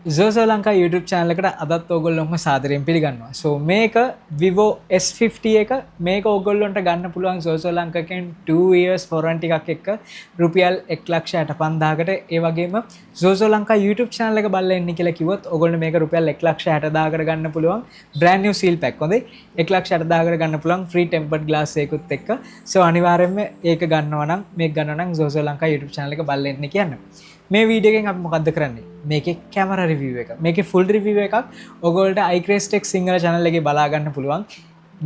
Zozo Lanka YouTube channel එකට අදත් ඕගොල්ලොන්ම සාදරයෙන් පිළිගන්නවා. So මේක Vivo S50 එක මේක ඕගොල්ලොන්ට ගන්න පුළුවන් Zozo Lanka එකෙන් 2 years warranty එකක් එක්ක රුපියල් 1,65,000කට. ඒ වගේම Zozo Lanka YouTube channel එක බලලා ඉන්න කියලා කිව්වොත් ඕගොල්ලෝ මේක රුපියල් 1,60,000කට ගන්න පුළුවන් brand new seal pack. හොඳයි. 1,60,000කට ගන්න පුළුවන් free tempered glass එකකුත් එක්ක. So අනිවාර්යයෙන්ම ඒක ගන්නවා නම් මේක ගන්නවා නම් Zozo Lanka YouTube channel එක බලලා ඉන්න කියන්න. මේ වීඩියෝ එකෙන් අපි මොකද්ද කරන්නේ? මේකේ කැමරා රිවිව් එක. මේකේ ෆුල් රිවිව් එකක් ඔයගොල්ලන්ට iCraze Tech සිංහල channel එකේ බලා ගන්න පුළුවන්.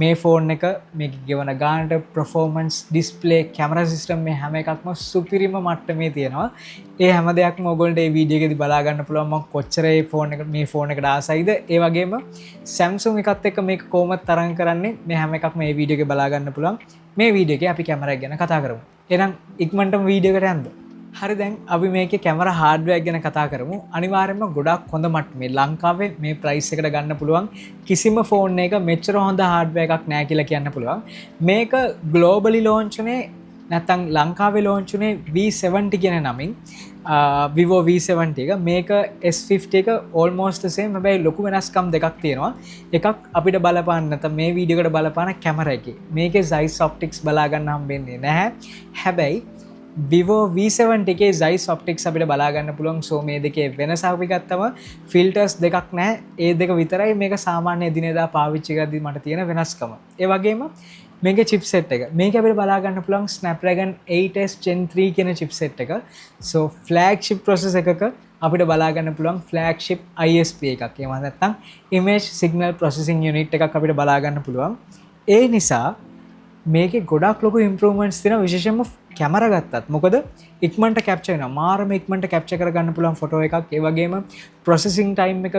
මේ ෆෝන් එක මේකේ ගෙවන ගානට performance display camera system මේ හැම එකක්ම සුපිරිම මට්ටමේ තියෙනවා. ඒ හැම දෙයක්ම ඔයගොල්ලන්ට මේ වීඩියෝ එකේදී බලා ගන්න පුළුවන්. මම කොච්චර මේ ෆෝන් එකට ආසයිද. ඒ වගේම Samsung එකත් එක්ක මේක කොහොමද තරඟ කරන්නේ මේ හැම එකක්ම මේ වීඩියෝ එකේ බලා ගන්න පුළුවන්. මේ වීඩියෝ එකේ අපි කැමරා එක ගැන කතා කරමු. එහෙනම් ඉක්මනටම වීඩියෝ එකට යන්න. හරි දැන් අපි මේකේ කැමරා හાર્ඩ්වෙයාර් ගැන කතා කරමු. අනිවාර්යයෙන්ම ගොඩක් හොඳ මට්ටමේ ලංකාවේ මේ ප්‍රයිස් එකට ගන්න පුළුවන් කිසිම ෆෝන් එක මෙච්චර හොඳ හાર્ඩ්වෙයාර් එකක් නැහැ කියලා කියන්න පුළුවන්. මේක ග්ලෝබලි ලොන්ච් උනේ නැත්නම් ලංකාවේ ලොන්ච් උනේ V70 කියන නමින්. Vivo V70 එක මේක S50 එක almost the same. හැබැයි ලොකු වෙනස්කම් දෙකක් තියෙනවා. එකක් අපිට බලපාන්න නැත්නම් මේ වීඩියෝ එකට බලපාන කැමරා එකේ. මේකේ Zeiss Optics බලා ගන්න හම්බෙන්නේ නැහැ. හැබැයි Vivo V70 එකේ Zeiss Optics අපිට බලා ගන්න පුළුවන්. So මේ දෙකේ වෙනස අපි ගත්තම ෆිල්ටර්ස් දෙකක් නැහැ. ඒ දෙක විතරයි මේක සාමාන්‍ය දිනේදා පාවිච්චි කරද්දී මට තියෙන වෙනස්කම. ඒ වගේම මේකේ chipset එක. මේක අපිට බලා ගන්න පුළුවන් Snapdragon 8s Gen 3 කියන chipset එක. So flagship processor එකක අපිට බලා ගන්න පුළුවන් flagship ISP එකක්. එහෙම නැත්නම් image signal processing unit එකක් අපිට බලා ගන්න පුළුවන්. ඒ නිසා මේකේ ගොඩක් ලොකු ඉම්ප්‍රූව්මන්ට්ස් තියෙනවා විශේෂයෙන්ම කැමරා ගත්තත්. මොකද ඉක්මනට කැප්චර් වෙනවා. මාරම ඉක්මනට කැප්චර් කරගන්න පුළුවන් ෆොටෝ එකක්. ඒ වගේම ප්‍රොසෙසිං ටයිම් එක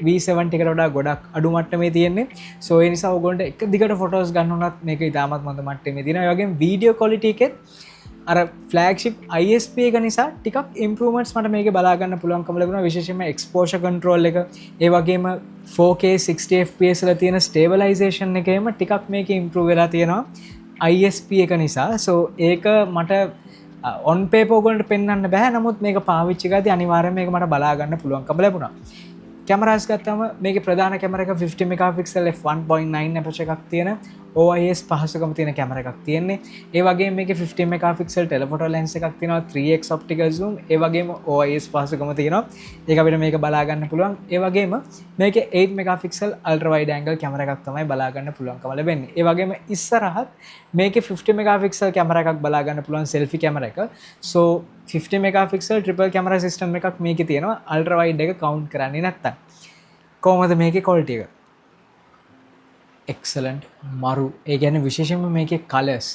V70 එකට වඩා ගොඩක් අඩු මට්ටමේ තියෙන්නේ. සෝ ඒ නිසා ඔයගොල්ලන්ට එක දිගට ෆොටෝස් ගන්න උනත් මේක ඉතාමත් හොඳ මට්ටමේ තියෙනවා. ඒ වගේම වීඩියෝ ක්වොලිටි එකෙත් අර ෆ්ලෑග්ෂිප් ISP එක නිසා ටිකක් ඉම්ප්‍රූව්මන්ට්ස් මට මේකේ බලා ගන්න පුළුවන්කම ලැබුණා. විශේෂයෙන්ම එක්ස්පෝෂර් කන්ට්‍රෝල් එක, ඒ වගේම 4K 60 fps වල තියෙන ස්ටේබලයිසේෂන් එකේම ටිකක් මේකේ ඉම්ප්‍රූව් වෙලා තියෙනවා. ISP එක නිසා. So ඒක මට on paper ඔයගොල්ලන්ට පෙන්වන්න බෑ. නමුත් මේක පාවිච්චි කරද්දී අනිවාර්යයෙන් මේක මට බලා ගන්න පුළුවන්කම ලැබුණා. කැමරාස් ගත්තම මේකේ ප්‍රධාන කැමරා එක 50 megapixel f1.9 aperture එකක් තියෙන OIS පහසුකම තියෙන කැමරා එකක් තියෙන්නේ. ඒ වගේම මේකේ 50 megapixel telephoto lens එකක් තියෙනවා, 3x optical zoom, ඒ වගේම OIS පහසුකම තියෙනවා. ඒක අපිට මේක බලා ගන්න පුළුවන්. ඒ වගේම මේකේ 8 megapixel ultra wide angle camera එකක් තමයි බලා ගන්න පුළුවන්කම ලැබෙන්නේ. ඒ වගේම ඉස්සරහත් මේකේ 50 megapixel කැමරා එකක් බලා ගන්න පුළුවන් selfie කැමරා එක. So 50 megapixel triple camera system එකක් මේකේ තියෙනවා. ultra wide එක count කරන්නේ නැත්තම්. කොහොමද මේකේ quality එක? excellent මරු. ඒ කියන්නේ විශේෂයෙන්ම මේකේ colors.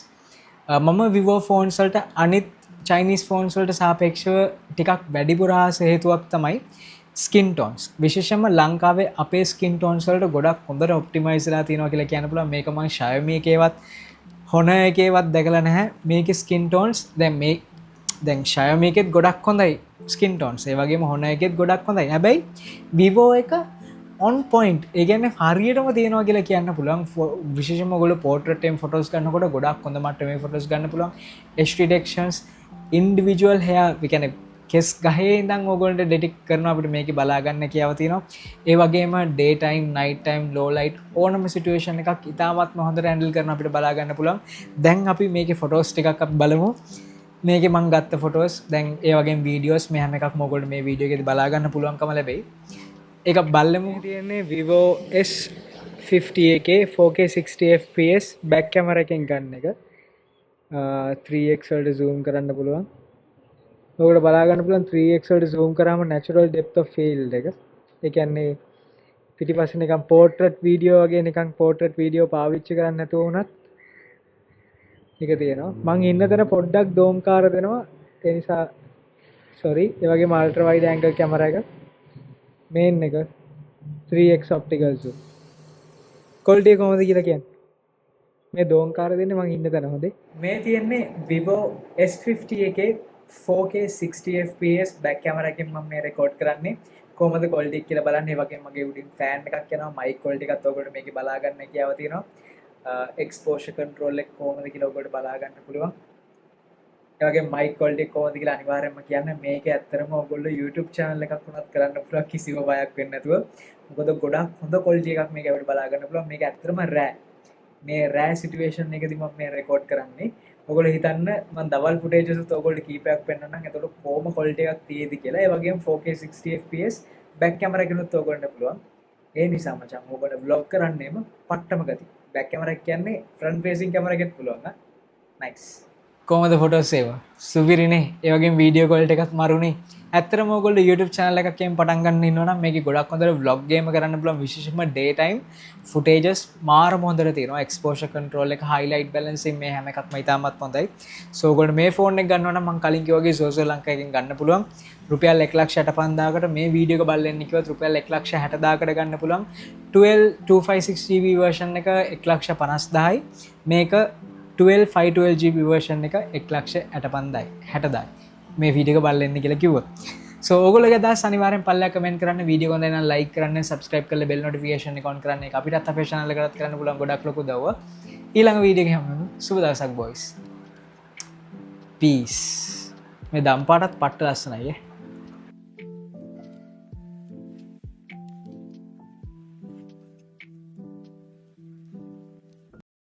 මම Vivo phones වලට අනිත් Chinese phones වලට සාපේක්ෂව ටිකක් වැඩිපුර ආස හේතුවක් තමයි skin tones. විශේෂයෙන්ම ලංකාවේ අපේ skin tones වලට ගොඩක් හොඳට optimize වෙලා තියෙනවා කියලා කියන්න පුළුවන්. මේක මම Xiaomi එකේවත් Honor එකේවත් දැකලා නැහැ. මේකේ skin tones දැන් Xiaomi එකෙත් ගොඩක් හොඳයි skin tones. ඒ වගේම Honor එකෙත් ගොඩක් හොඳයි. හැබැයි Vivo එක on point. ඒ කියන්නේ හරියටම තියෙනවා කියලා කියන්න පුළුවන්. විශේෂයෙන්ම ඔයගොල්ලෝ portrait time photos ගන්නකොට ගොඩක් හොඳ මට්ටමේ photos ගන්න පුළුවන්. HD detections, individual hair, we can කෙස් ගහේ ඉඳන් ඕගොල්ලන්ට ඩෙටෙක්ට් කරනවා අපිට මේකේ බලා ගන්න කියාව තියෙනවා. ඒ වගේම day time, night time, low light ඕනම සිටුේෂන් එකක් ඉතාමත්ම හොඳට හැන්ඩල් කරන අපිට බලා ගන්න පුළුවන්. දැන් අපි මේකේ ෆොටෝස් ටිකක් අපි බලමු. මේකේ මම ගත්ත ෆොටෝස් දැන් ඒ වගේම වීඩියෝස් මේ හැම එකක්ම ඔයගොල්ලෝ මේ වීඩියෝ එකේදී බලා ගන්න පුළුවන්කම ලැබෙයි. ඒක බලමු. තියෙන්නේ Vivo S50 එකේ 4K 60 fps back camera එකෙන් ගන්න එක. 3x වලට zoom කරන්න පුළුවන්. ඔකට බලා ගන්න පුළුවන් 3x වලට zoom කරාම natural depth of field එක. ඒ කියන්නේ පිටිපස්සේ නිකන් portrait video වගේ නිකන් portrait video පාවිච්චි කරන්න නැතුව වුණත් ඒක තියෙනවා. මං ඉන්න තැන පොඩ්ඩක් දෝම්කාර දෙනවා. ඒ නිසා sorry. ඒ වගේම ultra wide angle camera එක. main එක 3x optical zoom. quality එක කොහොමද කියලා කියන්නේ? මේ දෝම්කාර දෙන්නේ මං ඉන්න තැන හොඳේ. මේ තියෙන්නේ Vivo S50 එකේ 4K 60 fps back camera එකෙන් මම මේ රෙකෝඩ් කරන්නේ. කොහොමද quality එක කියලා බලන්න. ඒ වගේම මගේ උඩින් fan එකක් යනවා. mic quality එකත් ඔයගොල්ලෝ මේකේ බලා ගන්න කියාව තියෙනවා. exposure control එක කොහොමද කියලා ඔයගොල්ලෝ බලා ගන්න පුළුවන්. ඒ වගේ මයික් ක්වොලිටි කොහොමද කියලා අනිවාර්යයෙන්ම කියන්න. මේක ඇත්තටම ඔයගොල්ලෝ YouTube channel එකක් වුණත් කරන්න පුළුවන් කිසිම බයක් වෙන්නේ නැතුව. මොකද ගොඩක් හොඳ ක්වොලිටි එකක් මේක අපිට බලා ගන්න පුළුවන්. මේක ඇත්තටම රෑ. මේ රෑ සිටුේෂන් එකදී මම මේ රෙකෝඩ් කරන්නේ. ඔයගොල්ලෝ හිතන්න මම දවල් ෆුටේජස් උත් ඔයගොල්ලෝ කීපයක් පෙන්නන්නම්. එතකොට කොහොම ක්වොලිටි එකක් තියෙදි කියලා. ඒ වගේම 4K 60 fps බෑක් කැමරා එකකිනුත් ඔයගොල්ලන්ට පුළුවන්. ඒ නිසා මචං ඔයගොල්ලෝ vlog කරන්නේම පට්ටම ගති. බෑක් කැමරා එක කියන්නේ ෆ්‍රන්ට් ෆේසින් කැමරා එකෙත් පුළුවන්. නයිස්. කොහමද ෆොටෝස් ඒවා? සුපිරිනේ. ඒ වගේම වීඩියෝ ක්වොලිටි එකත් මරුනේ. ඇත්තටම ඔයගොල්ලෝ YouTube channel එකකින් පටන් ගන්න ඉන්නවා නම් මේකේ ගොඩක් හොඳට vlog ගේම කරන්න පුළුවන්. විශේෂයෙන්ම day time footages මාරම හොඳට තියෙනවා. exposure control එක, highlight balancing මේ හැම එකක්ම ඉතාමත් හොඳයි. so ඔයගොල්ලෝ මේ phone එක ගන්නවා නම් මම කලින් කිව්වා වගේ Zozo ලංකා එකෙන් ගන්න පුළුවන්. රුපියල් 1,65,000කට මේ වීඩියෝ එක බලන්න කිව්වත් රුපියල් 1,60,000කට ගන්න පුළුවන්. 12,256GB version එක 1,50,000යි. මේක 12,512GB version එක 1,65,000යි. මේ වීඩියෝ එක බලන්න කියලා කිව්වොත්. so ඔයගොල්ලෝගේ අදහස් අනිවාර්යෙන් පල්ලෙහා කමෙන්ට් කරන්න. වීඩියෝ එක හොඳයි නම් ලයික් කරන්න, subscribe කරලා bell notification එක on කරන්න. ඒක අපිටත් අපේ channel එකටත් කරන්න පුළුවන් ගොඩක් ලොකු උදව්ව. ඊළඟ වීඩියෝ එකේ හම්බෙමු. සුබ දවසක් boys. peace. මේ දම් පාටත් පට්ට ලස්සනයි ඈ.